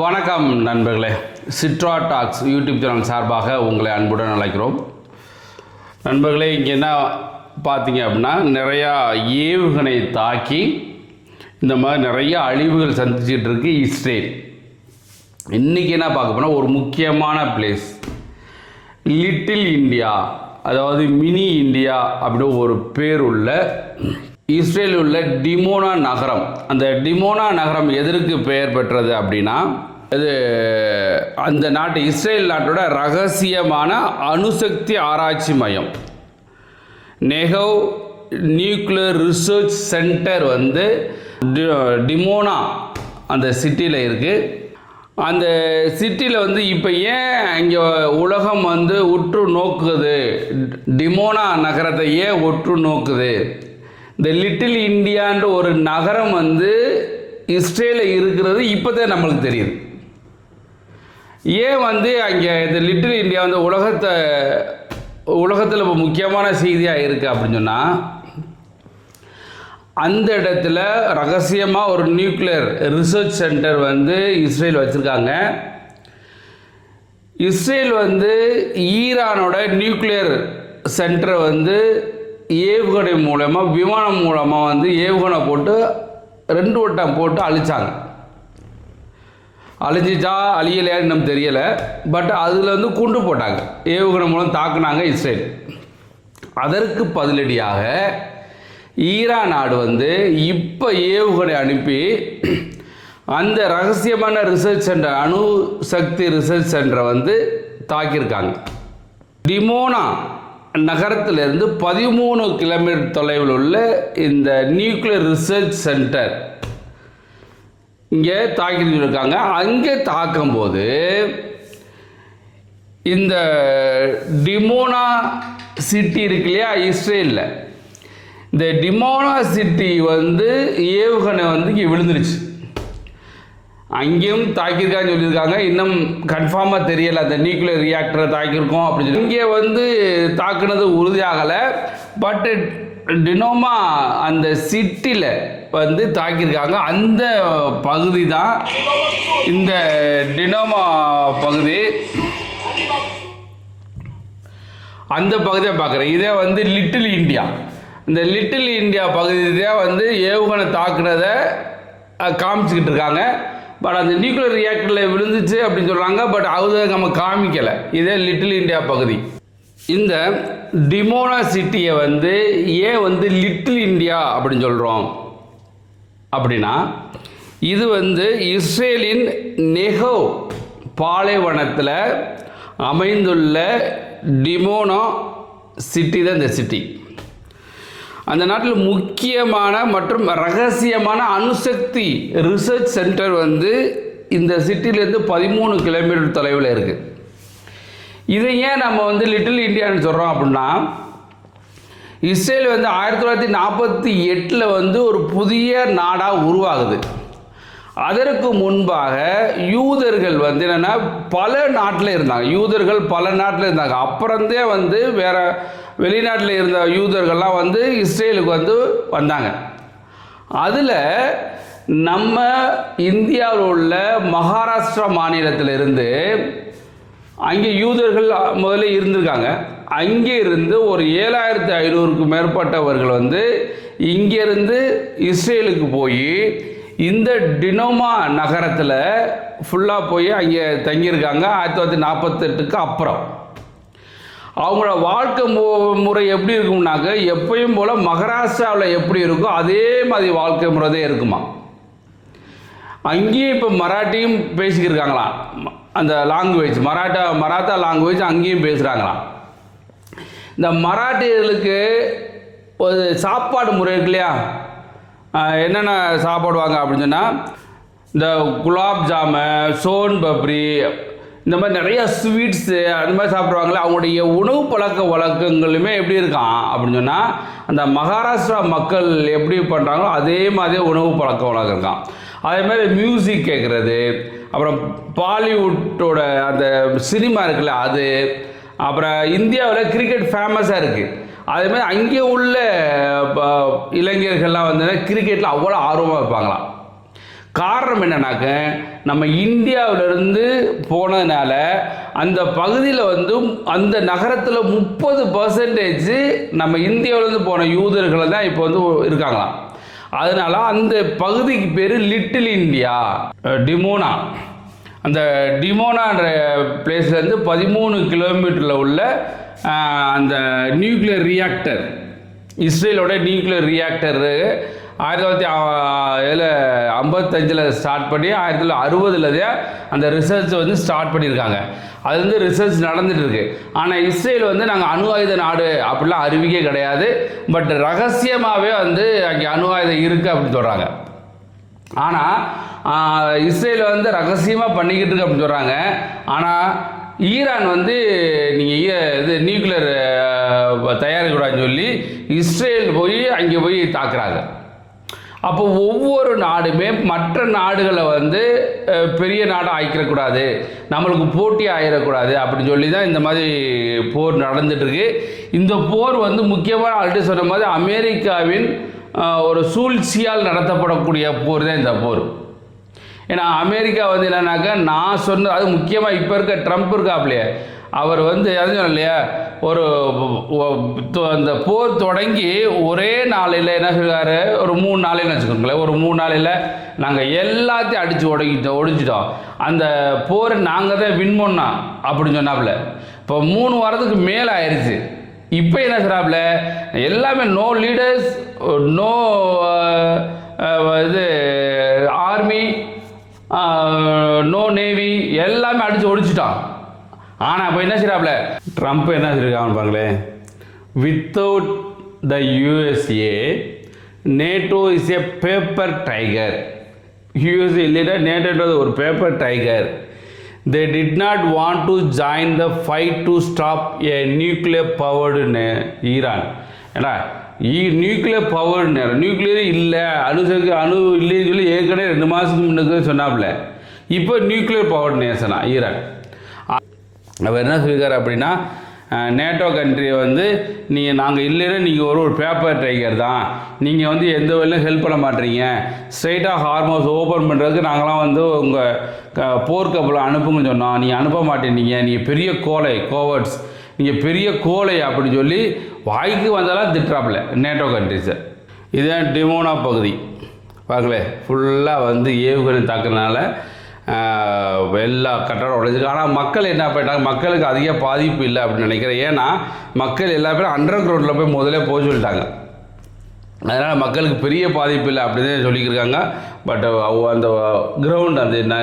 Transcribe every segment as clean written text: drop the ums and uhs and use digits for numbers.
வணக்கம் நண்பர்களே, சிட்ரா tax YouTube channel சார்பாக உங்களை அன்புடன் அழைக்கிறோம். நண்பர்களே, இங்கே என்ன பார்த்தீங்க அப்படின்னா நிறையா ஏவுகணை தாக்கி இந்த மாதிரி நிறைய அழிவுகள் சந்திச்சிட்டு இருக்கு இஸ்ரேல். இன்றைக்கி என்ன பார்க்க போனால் ஒரு முக்கியமான பிளேஸ் லிட்டில் இந்தியா, அதாவது மினி இந்தியா அப்படி ஒரு பேர் உள்ள இஸ்ரேலில் உள்ள டிமோனா நகரம். அந்த டிமோனா நகரம் எதற்கு பெயர் பெற்றது அப்படின்னா, இது அந்த நாட்டு இஸ்ரேல் நாட்டோட ரகசியமான அணுசக்தி ஆராய்ச்சி மையம் நெகவ் நியூக்ளியர் ரிசர்ச் சென்டர் டிமோனா அந்த சிட்டியில் இருக்குது. அந்த சிட்டியில் இப்போ ஏன் இங்கே உலகம் உற்று நோக்குது, டிமோனா நகரத்தை ஏன் உற்று நோக்குது, இந்த லிட்டில் இந்தியான்ற ஒரு நகரம் இஸ்ரேலில் இருக்கிறது இப்போ தான் நம்மளுக்கு தெரியுது. ஏன் அங்கே இந்த லிட்டில் இந்தியா உலகத்தில் இப்போ முக்கியமான செய்தியாக இருக்குது அப்படின்னு சொன்னால், அந்த இடத்துல ரகசியமாக ஒரு நியூக்ளியர் ரிசர்ச் சென்டர் இஸ்ரேல் வச்சுருக்காங்க. இஸ்ரேல் ஈரானோட நியூக்ளியர் சென்டரை ஏவுகணை மூலமாக விமானம் மூலமாக ஏவுகணை போட்டு 2 வட்டம் போட்டு அழிச்சாங்க. அழிஞ்சிச்சா அழியலையான்னு நம்ம தெரியலை, பட் அதில் குண்டு போட்டாங்க, ஏவுகணை மூலம் தாக்குனாங்க இஸ்ரேல். அதற்கு பதிலடியாக ஈரான் நாடு இப்போ ஏவுகணை அனுப்பி அந்த ரகசியமான ரிசர்ச் சென்டர், அணு சக்தி ரிசர்ச் சென்டரை தாக்கியிருக்காங்க. டிமோனா நகரத்திலிருந்து 13 கிலோமீட்டர் தொலைவில் உள்ள இந்த நியூக்ளியர் ரிசர்ச் சென்டர் இங்கே தாக்கியிருக்காங்க. அங்கே தாக்கும்போது இந்த டிமோனா சிட்டி இருக்கு இல்லையா இஸ்ரேலில், இந்த டிமோனா சிட்டி ஏவுகணை இங்கே விழுந்துருச்சு. அங்கேயும் தாக்கியிருக்கான்னு சொல்லியிருக்காங்க. இன்னும் கன்ஃபார்மாக தெரியலை, அந்த நியூக்ளியர் ரியாக்டரை தாக்கியிருக்கோம் அப்படின்னு சொல்லி. இங்கே தாக்குனது உறுதியாகலை, பட் டினோமா அந்த சிட்டியில் தாக்கியிருக்காங்க. அந்த பகுதி தான் இந்த டினோமா பகுதி. அந்த பகுதியை பார்க்குறேன். இதே லிட்டில் இந்தியா, இந்த லிட்டில் இந்தியா பகுதி தான் ஏவுகணை தாக்குனதை காமிச்சிக்கிட்டு இருக்காங்க. பட் அந்த நியூக்ளியர் ரியாக்டரில் விழுந்துச்சு அப்படின்னு சொல்கிறாங்க, பட் அது நம்ம காமிக்கலை. இதே லிட்டில் இந்தியா பகுதி. இந்த டிமோனா சிட்டியை ஏன் லிட்டில் இந்தியா அப்படின்னு சொல்கிறோம் அப்படின்னா, இது இஸ்ரேலின் நெகவ் பாலைவனத்தில் அமைந்துள்ள டிமோனா சிட்டி தான் இந்த சிட்டி. அந்த நாட்டில் முக்கியமான மற்றும் ரகசியமான அணுசக்தி ரிசர்ச் சென்டர் இந்த சிட்டிலேருந்து 13 கிலோமீட்டர் தொலைவில் இருக்குது. இதை ஏன் நம்ம லிட்டில் இந்தியான்னு சொல்கிறோம் அப்படின்னா, இஸ்ரேல் 1948 ஒரு புதிய நாடாக உருவாகுது. அதற்கு முன்பாக யூதர்கள் என்னென்னா பல நாட்டில் இருந்தாங்க. யூதர்கள் பல நாட்டில் இருந்தாங்க. அப்புறந்தே வேற வெளிநாட்டில் இருந்த யூதர்கள்லாம் இஸ்ரேலுக்கு வந்தாங்க. அதில் நம்ம இந்தியாவில் உள்ள மகாராஷ்டிரா மாநிலத்திலிருந்து அங்கே யூதர்கள் முதல்ல இருந்திருக்காங்க. அங்கே இருந்து ஒரு 7500க்கும் மேற்பட்டவர்கள் இங்கேருந்து இஸ்ரேலுக்கு போய் இந்த டினோமா நகரத்தில் ஃபுல்லாக போய் அங்கே தங்கியிருக்காங்க. 1948க்கு அப்புறம் அவங்களோட வாழ்க்கை முறை எப்படி இருக்கும்னாக்க, எப்பயும் போல் மகாராஷ்டிராவில் எப்படி இருக்கோ அதே மாதிரி வாழ்க்கை முறை தான் இருக்குமா. அங்கேயும் இப்போ மராட்டியும் பேசிக்கிருக்காங்களாம். அந்த லாங்குவேஜ் மராத்தா லாங்குவேஜ் அங்கேயும் பேசுகிறாங்களாம். இந்த மராட்டியர்களுக்கு ஒரு சாப்பாடு முறை இருக்கு இல்லையா, என்னென்ன சாப்பிடுவாங்க அப்படின்னு சொன்னால், இந்த குலாப் ஜாமு, சோன் பப்ரி, இந்த மாதிரி நிறைய ஸ்வீட்ஸு அந்த மாதிரி சாப்பிட்ருவாங்களே, அவங்களுடைய உணவு பழக்க வழக்கங்களுமே எப்படி இருக்கான் அப்படின்னு சொன்னால், அந்த மகாராஷ்டிரா மக்கள் எப்படி பண்ணுறாங்களோ அதே மாதிரி உணவு பழக்க வழக்கம் இருக்கான். அதேமாதிரி மியூசிக் கேட்குறது, அப்புறம் பாலிவுட்டோட அந்த சினிமா இருக்குல்ல அது, அப்புறம் இந்தியாவில் கிரிக்கெட் ஃபேமஸாக இருக்குது. அதேமாதிரி அங்கே உள்ள இளைஞர்கள்லாம் வந்து கிரிக்கெட்டில் அவ்வளோ ஆர்வமாக இருப்பாங்களாம். காரணம் என்னன்னாக்க, நம்ம இந்தியாவிலிருந்து போனதுனால அந்த பகுதியில் வந்து அந்த நகரத்தில் 30% நம்ம இந்தியாவிலேருந்து போன யூதர்கள் தான் இப்போ வந்து இருக்காங்களாம். அதனால் அந்த பகுதிக்கு பேர் லிட்டில் இந்தியா. டிமோனா, அந்த டிமோனான்ற பிளேஸ்லேருந்து 13 கிலோமீட்டரில் உள்ள அந்த நியூக்ளியர் ரியாக்டர், இஸ்ரேலோட நியூக்ளியர் ரியாக்டர் 1955 ஸ்டார்ட் பண்ணி 1960 அந்த ரிசர்ச் வந்து ஸ்டார்ட் பண்ணியிருக்காங்க. அது வந்து ரிசர்ச் நடந்துட்டு இருக்கு. ஆனால் இஸ்ரேல் வந்து நாங்கள் அணு ஆயுத நாடு அப்படிலாம் அறிவிக்கே கிடையாது. பட் ரகசியமாகவே வந்து அங்கே அணு ஆயுதம் இருக்குது அப்படின்னு சொல்கிறாங்க. ஆனால் இஸ்ரேல் வந்து ரகசியமாக பண்ணிக்கிட்டு இருக்கு அப்படின்னு சொல்கிறாங்க. ஆனால் ஈரான் வந்து நீங்கள் இது நியூக்ளியர் தயாரிக்கூடாதுன்னு சொல்லி இஸ்ரேல் போய் அங்கே போய் தாக்குறாங்க. அப்போ ஒவ்வொரு நாடுமே மற்ற நாடுகளை வந்து பெரிய நாடாக ஆக்கிடக்கூடாது, நம்மளுக்கு போட்டி ஆகிடக்கூடாது அப்படின்னு சொல்லி தான் இந்த மாதிரி போர் நடந்துகிட்ருக்கு. இந்த போர் வந்து முக்கியமாக ஆல்ரெடி சொன்ன மாதிரி அமெரிக்காவின் ஒரு சூழ்ச்சியால் நடத்தப்படக்கூடிய போர் தான் இந்த போர். ஏன்னா அமெரிக்கா வந்து என்னன்னாக்கா, நான் சொன்ன அது முக்கியமாக இப்போ இருக்க ட்ரம்ப் இருக்காப்லையே, அவர் வந்து அது இல்லையா, ஒரு அந்த போர் தொடங்கி ஒரே நாளையில் என்ன சொல்கிறாரு, ஒரு 3 நாளைன்னு வச்சுக்கோங்களேன், ஒரு 3 நாளையில் நாங்கள் எல்லாத்தையும் அடித்து ஒடிச்சிட்டோம், அந்த போரை நாங்கள் தான் வின் பண்ணோம் அப்படின்னு சொன்னாப்புல. இப்போ 3 வாரத்துக்கு மேலே ஆயிடுச்சு. இப்போ என்ன சொல்கிறாப்புல, எல்லாமே நோ லீடர்ஸ், நோ இது ஆர்மி, நோ நேவி, எல்லாமே அடித்து ஒடிச்சிட்டான். ஆனால் இப்போ என்ன செய்யறாப்புல ட்ரம்ப் என்ன சொல்லியிருக்காங்க பாருங்களேன், without the USA NATO is a paper tiger. USA இல்லைன்னா நேட்டோன்றது ஒரு paper tiger. They did not want to join the fight to stop a nuclear பவர்டுன்னு ஈரான். ஏன்னா நியூக்ளியர் பவர்னு நியூக்ளியர் இல்லை, அணு இல்லைன்னு சொல்லி ஏற்கனவே 2 மாதத்துக்கு முன்னுக்கு சொன்னாப்புல. இப்போ நியூக்ளியர் பவர் நேஷனா ஈரான். அவர் என்ன சொல்லியிருக்காரு அப்படின்னா, நேட்டோ கண்ட்ரியை வந்து நாங்கள் இல்லைன்னா நீங்கள் ஒரு பேப்பர் டைகர் தான், நீங்கள் வந்து எந்த வழியிலும் ஹெல்ப் பண்ண மாட்டீங்க, ஸ்ட்ரைட்டாக ஹார்மோஸ் ஓப்பன் பண்ணுறதுக்கு நாங்களாம் வந்து உங்கள் போர்க்கப்பலை அனுப்புங்கன்னு சொன்னோம், நீங்கள் அனுப்ப மாட்டேன்னீங்க, நீங்கள் பெரிய கோவர்ட்ஸ், நீங்கள் பெரிய கோலை அப்படின்னு சொல்லி வாய்க்கு வந்தாலும் திட்டுறாப்புல நேட்டோ கண்ட்ரிஸை. இதுதான் டிமோனா பகுதி. பார்க்கல ஃபுல்லாக வந்து ஏவுகணை தாக்குறதுனால எல்லா கட்டடம் உடைஞ்சிருக்கு. ஆனால் மக்கள் என்ன பண்ணிட்டாங்க, மக்களுக்கு அதிக பாதிப்பு இல்லை அப்படின்னு நினைக்கிறேன். ஏன்னா மக்கள் எல்லா பேரும் அண்டர் கிரவுண்டில் போய் முதலே போய் சொல்லிட்டாங்க. அதனால் மக்களுக்கு பெரிய பாதிப்பு இல்லை அப்படின்னு சொல்லியிருக்காங்க. பட் அந்த கிரவுண்ட் அந்த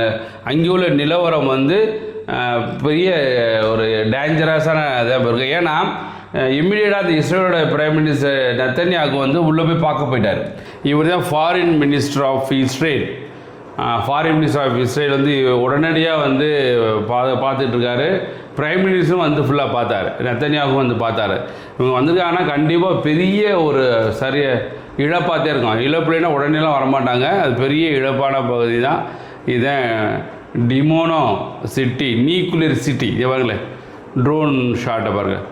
அங்கே உள்ள நிலவரம் வந்து பெரிய ஒரு டேஞ்சரஸான இதாக இருக்குது. ஏன்னா இம்மிடியேட்டாக அந்த இஸ்ரேலோட பிரைம் மினிஸ்டர் நெத்தன்யாகு வந்து உள்ளே போய் பார்க்க போயிட்டார். இவர் தான் foreign minister of Israel. Foreign minister of Israel வந்து உடனடியாக வந்து பார்த்துட்ருக்காரு. பிரைம் மினிஸ்டரும் வந்து ஃபுல்லாக பார்த்தார், நெத்தன்யாகும் வந்து பார்த்தாரு. இவங்க வந்திருக்காங்கன்னா கண்டிப்பாக பெரிய ஒரு இழப்பாகத்தே இருக்கும். இழப்புலைன்னா உடனேலாம் வரமாட்டாங்க, அது பெரிய இழப்பான பகுதி தான். இதுதான் டிமோனோ சிட்டி, நியூக்ளியர் சிட்டி. இது பாருங்களேன், ட்ரோன் ஷாட்டை பாருங்கள்,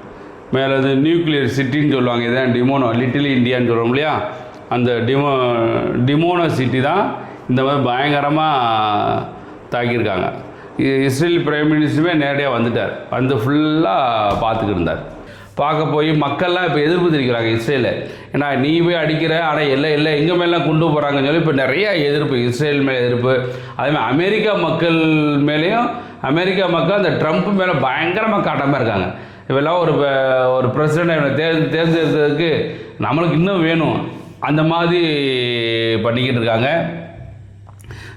மேலே வந்து நியூக்ளியர் சிட்டின்னு சொல்லுவாங்க. இதுதான் டிமோனோ, லிட்டில் இந்தியான்னு சொல்கிறோம் இல்லையா, அந்த டிமோனோ சிட்டி தான் இந்த மாதிரி பயங்கரமாக தாக்கியிருக்காங்க. இஸ்ரேல் பிரைம் மினிஸ்டருமே நேரடியாக வந்துட்டார், வந்து ஃபுல்லாக பார்த்துக்கிட்டு இருந்தார். பார்க்க போய் மக்கள்லாம் இப்போ எதிர்ப்பு தெரிவிக்கிறாங்க இஸ்ரேலில். ஏன்னா நீ போய் அடிக்கிற, ஆனால் இல்லை எங்கள் மேலாம் கொண்டு போகிறாங்கன்னு சொல்லி இப்போ நிறையா எதிர்ப்பு, இஸ்ரேல் மேலே எதிர்ப்பு. அதேமாதிரி அமெரிக்கா மக்கள் மேலேயும், அமெரிக்கா மக்கள் அந்த ட்ரம்ப் மேலே பயங்கரமாக காட்டாமல் இருக்காங்க. இவெல்லாம் ஒரு பிரசிடென்ட் தேர்ந்தெடுத்ததுக்கு நம்மளுக்கு இன்னும் வேணும், அந்த மாதிரி பண்ணிக்கிட்டு இருக்காங்க.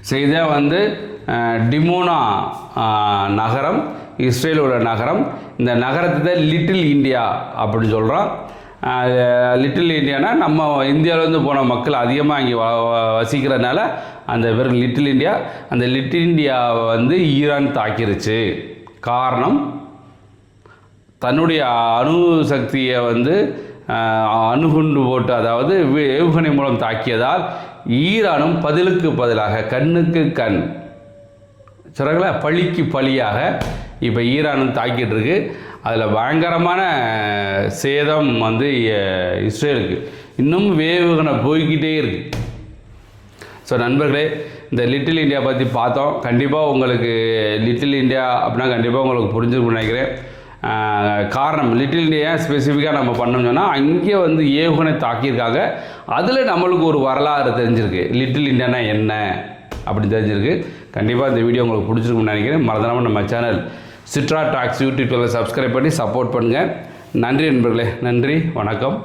செய்தியாக வந்து டிமோனா நகரம், இஸ்ரேலோட நகரம். இந்த நகரத்தை தான் லிட்டில் இந்தியா அப்படின்னு சொல்கிறோம். லிட்டில் இந்தியானா நம்ம இந்தியாவிலேருந்து போன மக்கள் அதிகமாக இங்கே வசிக்கிறதுனால அந்த பேர் லிட்டில் இந்தியா. அந்த லிட்டில் இந்தியாவை வந்து ஈரான் தாக்கிருச்சு காரணம் தன்னுடைய அணு சக்தியை வந்து அணுகுண்டு போட்டு, அதாவது ஏவுகணை மூலம் தாக்கியதால் ஈரானும் பதிலுக்கு பதிலாக கண்ணுக்கு கண் சொல்கிறாங்களா, பழிக்கு பழியாக இப்போ ஈரானும் தாக்கிட்டு இருக்கு. அதில் பயங்கரமான சேதம் வந்து இஸ்ரேலுக்கு இன்னும் ஏவுகணை போய்கிட்டே இருக்குது. ஸோ நண்பர்களே, இந்த லிட்டில் இந்தியா பற்றி பார்த்தோம். கண்டிப்பாக உங்களுக்கு லிட்டில் இந்தியா அப்படின்னா கண்டிப்பாக உங்களுக்கு புரிஞ்சுக்கணும்னு நினைக்கிறேன். காரணம் லிட்டில் இந்தியா ஸ்பெசிஃபிக்காக நம்ம பண்ணோம்னு சொன்னால் அங்கே வந்து ஏவுகணை தாக்கியிருக்காங்க. அதில் நம்மளுக்கு ஒரு வரலாறு தெரிஞ்சிருக்கு, லிட்டில் இந்தியானா என்ன அப்படின்னு தெரிஞ்சிருக்கு. கண்டிப்பாக இந்த வீடியோ உங்களுக்கு பிடிச்சிருக்குன்னு நினைக்கிறேன். மறந்துடாமல் நம்ம சேனல் சிட்ரா டாக்ஸ் யூடியூப் சேனலை சப்ஸ்கிரைப் பண்ணி சப்போர்ட் பண்ணுங்கள். நன்றி நண்பர்களே, நன்றி, வணக்கம்.